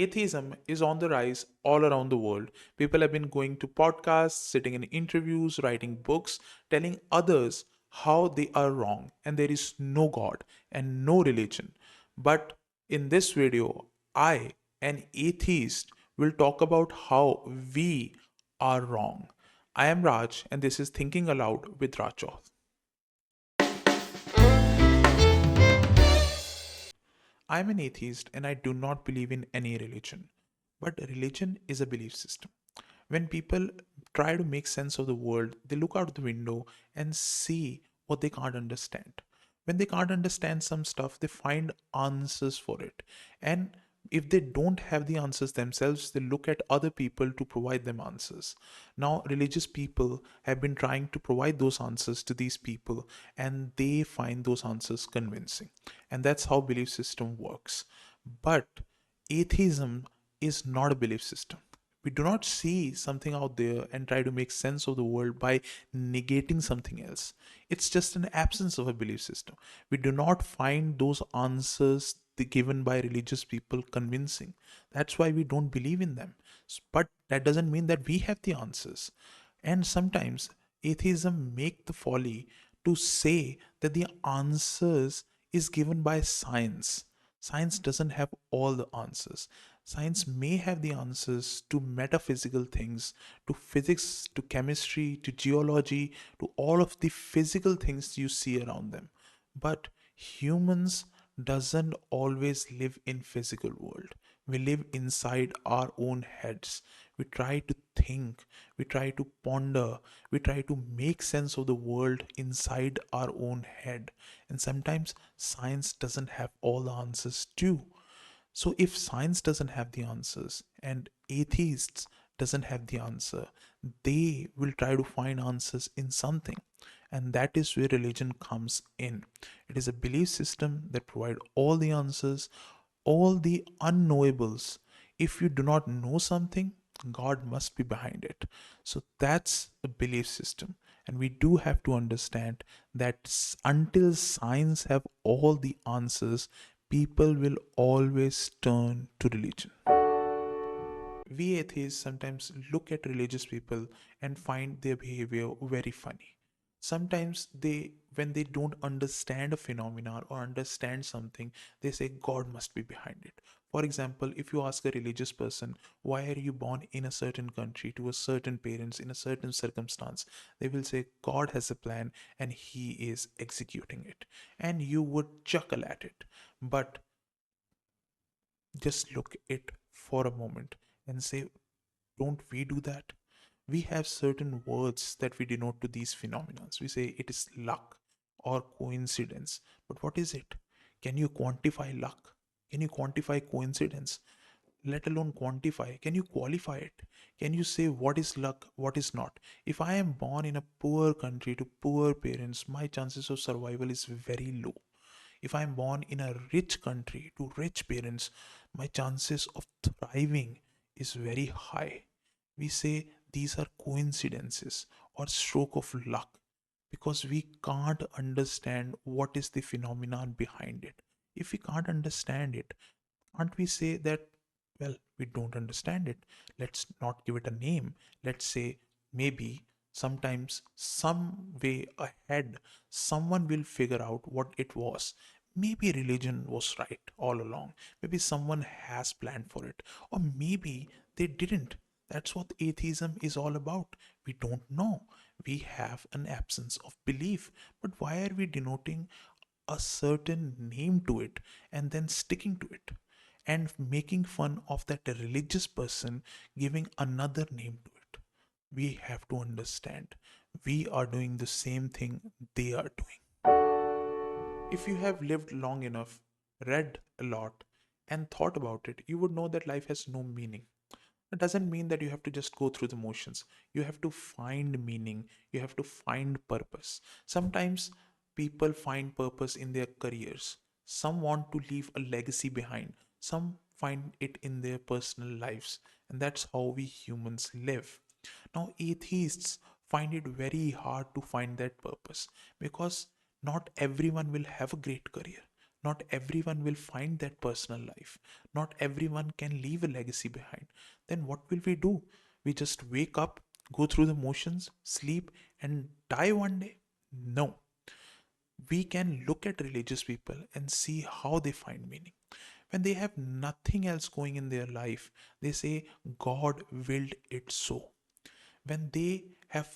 Atheism is on the rise all around the world. People have been going to podcasts, sitting in interviews, writing books, telling others how they are wrong and there is no God and no religion. But in this video, I, an atheist, will talk about how we are wrong. I am Raj, and this is Thinking Aloud with Raj Johal. I am an atheist and I do not believe in any religion. But religion is a belief system. When people try to make sense of the world, they look out the window and see what they can't understand. When they can't understand some stuff, they find answers for it. And if they don't have the answers themselves, they look at other people to provide them answers. Now, religious people have been trying to provide those answers to these people, and they find those answers convincing. And that's how belief system works. But atheism is not a belief system. We do not see something out there and try to make sense of the world by negating something else. It's just an absence of a belief system. We do not find those answers given by religious people convincing. That's why we don't believe in them. But that doesn't mean that we have the answers. And sometimes atheism make the folly to say that the answers is given by science. Science doesn't have all the answers. Science may have the answers to metaphysical things, to physics, to chemistry, to geology, to all of the physical things you see around them. But humans doesn't always live in physical world. We live inside our own heads. We try to think, we try to ponder, we try to make sense of the world inside our own head. And sometimes science doesn't have all the answers too. So if science doesn't have the answers and atheists doesn't have the answer, they will try to find answers in something. And that is where religion comes in. It is a belief system that provide all the answers, all the unknowables. If you do not know something, God must be behind it. So that's a belief system. And we do have to understand that until science have all the answers, people will always turn to religion. We atheists sometimes look at religious people and find their behavior very funny. Sometimes when they don't understand a phenomenon or understand something, they say God must be behind it. For example, if you ask a religious person, why are you born in a certain country to a certain parents in a certain circumstance? They will say God has a plan and he is executing it. And you would chuckle at it. But just look it for a moment and say, don't we do that? We have certain words that we denote to these phenomena. We say it is luck or coincidence. But what is it? Can you quantify luck? Can you quantify coincidence? Let alone quantify. Can you qualify it? Can you say what is luck, what is not? If I am born in a poor country to poor parents, my chances of survival is very low. If I'm born in a rich country to rich parents, my chances of thriving is very high. We say these are coincidences or stroke of luck because we can't understand what is the phenomenon behind it. If we can't understand it, can't we say that, well, we don't understand it? Let's not give it a name. Let's say maybe sometimes, some way ahead, someone will figure out what it was. Maybe religion was right all along. Maybe someone has planned for it. Or maybe they didn't. That's what atheism is all about. We don't know. We have an absence of belief. But why are we denoting a certain name to it and then sticking to it and making fun of that religious person giving another name to it? We have to understand we are doing the same thing they are doing. If you have lived long enough, read a lot, and thought about it, you would know that life has no meaning. It doesn't mean that you have to just go through the motions. You have to find meaning. You have to find purpose. Sometimes people find purpose in their careers. Some want to leave a legacy behind. Some find it in their personal lives. And that's how we humans live. Now, atheists find it very hard to find that purpose because not everyone will have a great career. Not everyone will find that personal life. Not everyone can leave a legacy behind. Then what will we do? We just wake up, go through the motions, sleep, and die one day? No. We can look at religious people and see how they find meaning. When they have nothing else going in their life, they say, God willed it so. When they have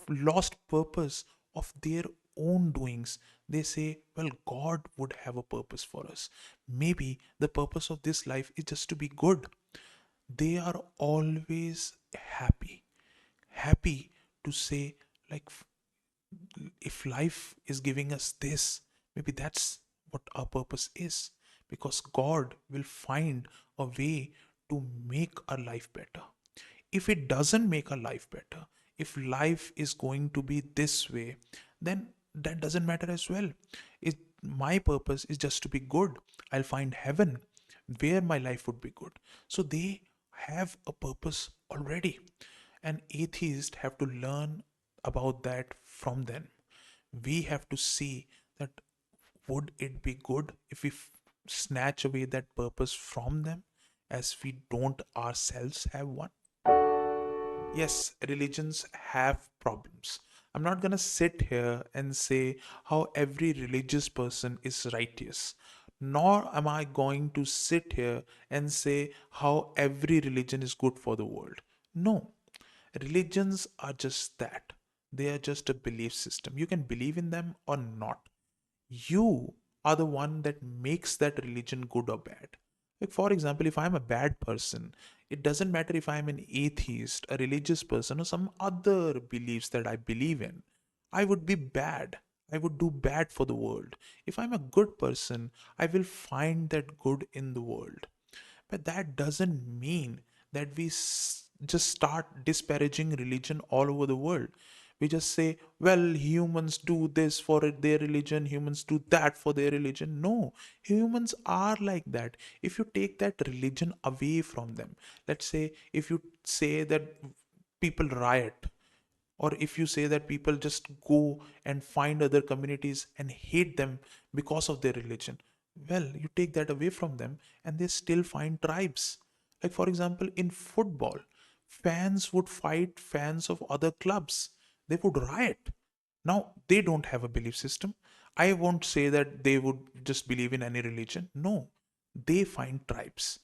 lost purpose of their own doings, they say, well, God would have a purpose for us. Maybe the purpose of this life is just to be good. They are always happy. Happy to say, like, if life is giving us this, maybe that's what our purpose is. Because God will find a way to make our life better. If it doesn't make our life better, if life is going to be this way, then that doesn't matter as well. It, my purpose is just to be good. I'll find heaven where my life would be good. So they have a purpose already. And atheists have to learn about that from them. We have to see that would it be good if we snatch away that purpose from them as we don't ourselves have one? Yes, religions have problems. I'm not going to sit here and say how every religious person is righteous, nor am I going to sit here and say how every religion is good for the world. No, religions are just that. They are just a belief system. You can believe in them or not. You are the one that makes that religion good or bad. Like, for example, if I'm a bad person, it doesn't matter if I'm an atheist, a religious person, or some other beliefs that I believe in. I would be bad. I would do bad for the world. If I'm a good person, I will find that good in the world. But that doesn't mean that we just start disparaging religion all over the world. We just say, well, humans do this for their religion, humans do that for their religion. No, humans are like that. If you take that religion away from them, let's say, if you say that people riot, or if you say that people just go and find other communities and hate them because of their religion, well, you take that away from them and they still find tribes. Like, for example, in football, fans would fight fans of other clubs, they would riot. Now, they don't have a belief system. I won't say that they would just believe in any religion. No, they find tribes,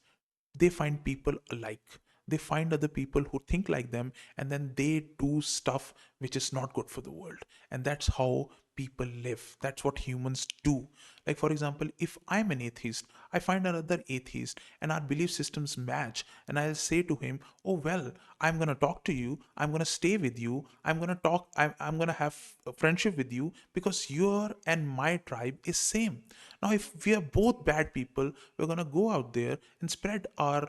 they find people alike, they find other people who think like them, and then they do stuff which is not good for the world. And that's how people live, that's what humans do. Like, for example, if I'm an atheist, I find another atheist and our belief systems match, and I'll say to him, oh well, I'm going to talk to you, I'm going to stay with you, I'm going to talk, I'm going to have a friendship with you because your and my tribe is same. Now, if we are both bad people, we're going to go out there and spread our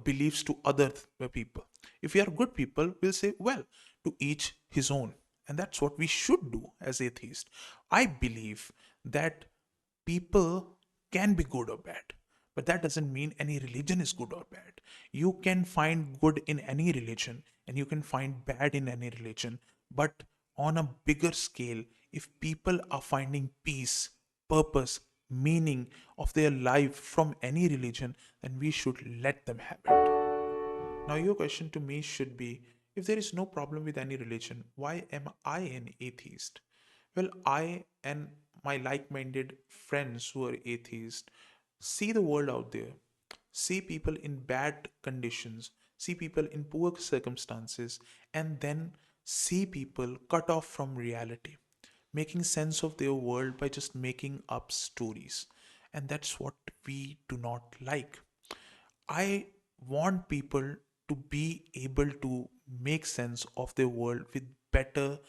beliefs to other people. If we are good people, we'll say, well, to each his own. And that's what we should do as atheists. I believe that people can be good or bad, but that doesn't mean any religion is good or bad. You can find good in any religion and you can find bad in any religion, but on a bigger scale, if people are finding peace, purpose, meaning of their life from any religion, then we should let them have it. Now, your question to me should be, if there is no problem with any religion, why am I an atheist? Well, I and my like minded friends who are atheists see the world out there, see people in bad conditions, see people in poor circumstances, and then see people cut off from reality, making sense of their world by just making up stories. And that's what we do not like. I want people to be able to make sense of their world with better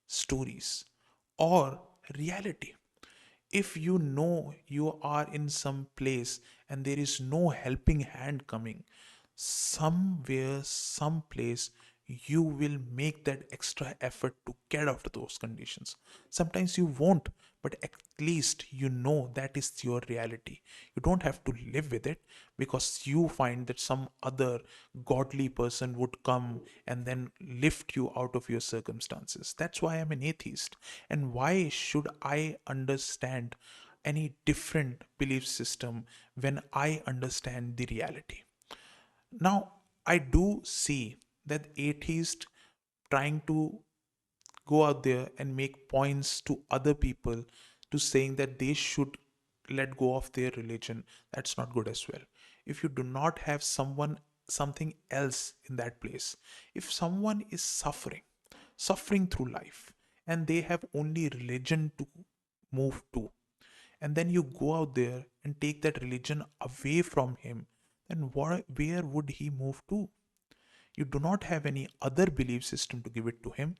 stories or reality. If you know you are in some place and there is no helping hand coming, somewhere, someplace, you will make that extra effort to get out of those conditions. Sometimes you won't, but at least you know that is your reality. You don't have to live with it because you find that some other godly person would come and then lift you out of your circumstances. That's why I'm an atheist. And why should I understand any different belief system when I understand the reality. Now, I do see that atheists trying to go out there and make points to other people to saying that they should let go of their religion. That's not good as well. If you do not have something else in that place, if someone is suffering through life, and they have only religion to move to, and then you go out there and take that religion away from him, then where would he move to? You do not have any other belief system to give it to him.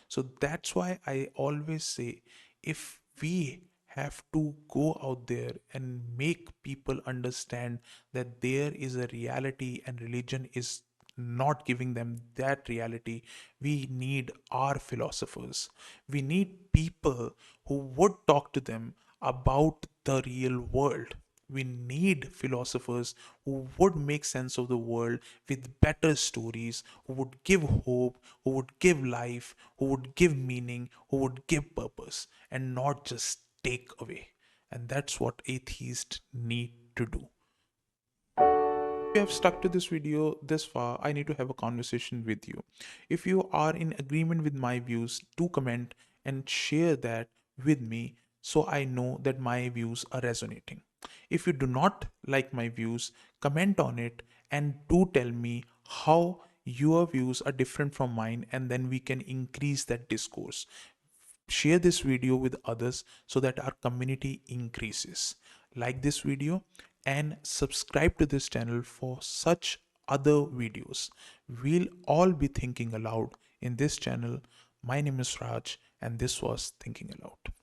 So that's why I always say, if we have to go out there and make people understand that there is a reality and religion is not giving them that reality, we need our philosophers. We need people who would talk to them about the real world. We need philosophers who would make sense of the world with better stories, who would give hope, who would give life, who would give meaning, who would give purpose, and not just take away. And that's what atheists need to do. If you have stuck to this video this far, I need to have a conversation with you. If you are in agreement with my views, do comment and share that with me so I know that my views are resonating. If you do not like my views, comment on it and do tell me how your views are different from mine, and then we can increase that discourse. Share this video with others so that our community increases. Like this video and subscribe to this channel for such other videos. We'll all be thinking aloud in this channel. My name is Raj, and this was Thinking Aloud.